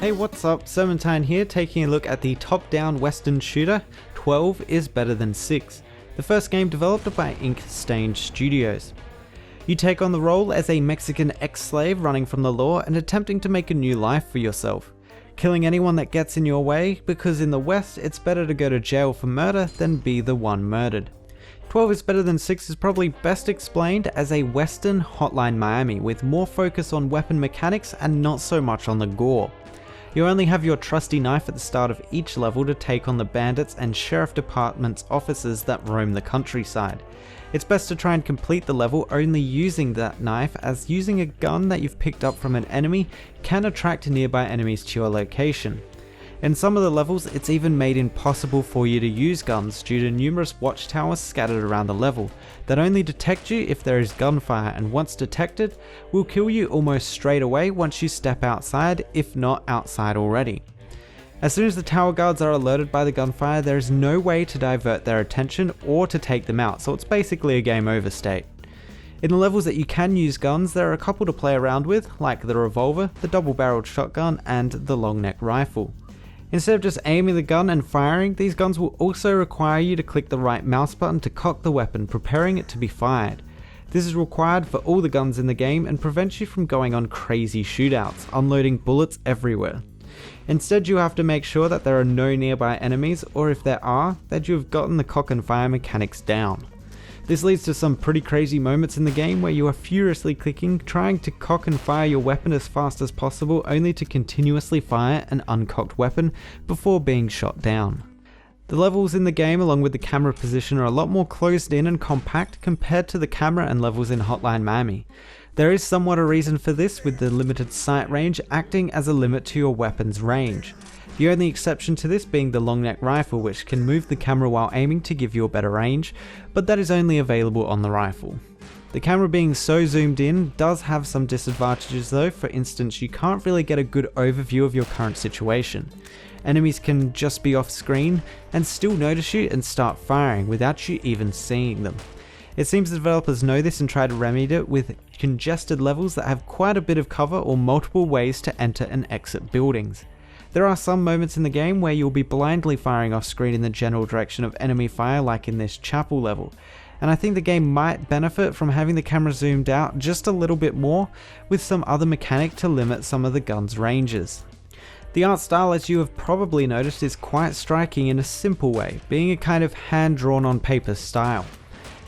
Hey, what's up? Sermentine here, taking a look at the top-down western shooter, 12 is Better Than 6, the first game developed by Ink Stained Studios. You take on the role as a Mexican ex-slave running from the law and attempting to make a new life for yourself, killing anyone that gets in your way, because in the West it's better to go to jail for murder than be the one murdered. 12 is Better Than 6 is probably best explained as a Western Hotline Miami with more focus on weapon mechanics and not so much on the gore. You only have your trusty knife at the start of each level to take on the bandits and sheriff department's officers that roam the countryside. It's best to try and complete the level only using that knife, as using a gun that you've picked up from an enemy can attract nearby enemies to your location. In some of the levels, it's even made impossible for you to use guns due to numerous watchtowers scattered around the level that only detect you if there is gunfire, and once detected, will kill you almost straight away once you step outside, if not outside already. As soon as the tower guards are alerted by the gunfire, there is no way to divert their attention or to take them out, so it's basically a game over state. In the levels that you can use guns, there are a couple to play around with, like the revolver, the double-barreled shotgun, and the long neck rifle. Instead of just aiming the gun and firing, these guns will also require you to click the right mouse button to cock the weapon, preparing it to be fired. This is required for all the guns in the game and prevents you from going on crazy shootouts, unloading bullets everywhere. Instead, you have to make sure that there are no nearby enemies, or if there are, that you have gotten the cock and fire mechanics down. This leads to some pretty crazy moments in the game where you are furiously clicking, trying to cock and fire your weapon as fast as possible, only to continuously fire an uncocked weapon before being shot down. The levels in the game, along with the camera position, are a lot more closed in and compact compared to the camera and levels in Hotline Miami. There is somewhat a reason for this, with the limited sight range acting as a limit to your weapon's range. The only exception to this being the long neck rifle, which can move the camera while aiming to give you a better range, but that is only available on the rifle. The camera being so zoomed in does have some disadvantages though. For instance, you can't really get a good overview of your current situation. Enemies can just be off screen and still notice you and start firing without you even seeing them. It seems the developers know this and try to remedy it with congested levels that have quite a bit of cover or multiple ways to enter and exit buildings. There are some moments in the game where you'll be blindly firing off screen in the general direction of enemy fire, like in this chapel level, and I think the game might benefit from having the camera zoomed out just a little bit more, with some other mechanic to limit some of the gun's ranges. The art style, as you have probably noticed, is quite striking in a simple way, being a kind of hand-drawn on paper style.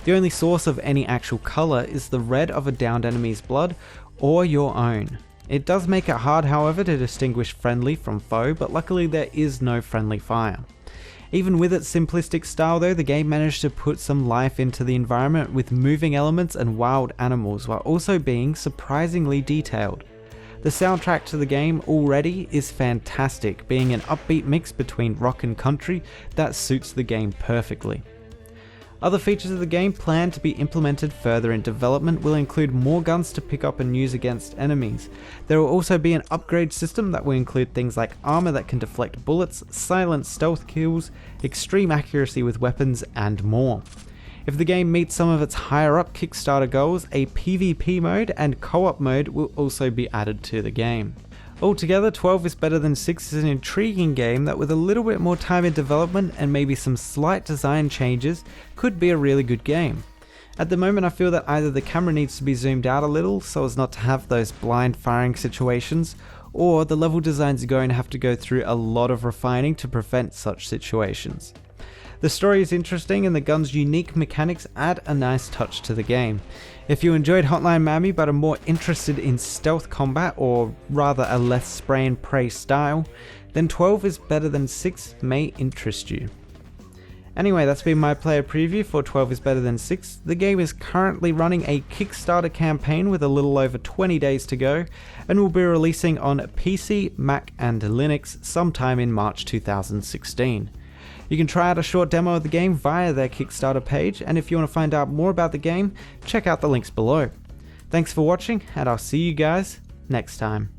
The only source of any actual colour is the red of a downed enemy's blood or your own. It does make it hard, however, to distinguish friendly from foe, but luckily there is no friendly fire. Even with its simplistic style though, the game managed to put some life into the environment with moving elements and wild animals, while also being surprisingly detailed. The soundtrack to the game already is fantastic, being an upbeat mix between rock and country that suits the game perfectly. Other features of the game planned to be implemented further in development will include more guns to pick up and use against enemies. There will also be an upgrade system that will include things like armor that can deflect bullets, silent stealth kills, extreme accuracy with weapons, and more. If the game meets some of its higher up Kickstarter goals, a PvP mode and co-op mode will also be added to the game. Altogether, 12 is Better Than 6 is an intriguing game that, with a little bit more time in development and maybe some slight design changes, could be a really good game. At the moment, I feel that either the camera needs to be zoomed out a little so as not to have those blind firing situations, or the level designs are going to have to go through a lot of refining to prevent such situations. The story is interesting and the gun's unique mechanics add a nice touch to the game. If you enjoyed Hotline Miami but are more interested in stealth combat, or rather a less spray and pray style, then 12 is Better Than 6 may interest you. Anyway, that's been my player preview for 12 is Better Than 6. The game is currently running a Kickstarter campaign with a little over 20 days to go, and will be releasing on PC, Mac and Linux sometime in March 2016. You can try out a short demo of the game via their Kickstarter page, and if you want to find out more about the game, check out the links below. Thanks for watching, and I'll see you guys next time.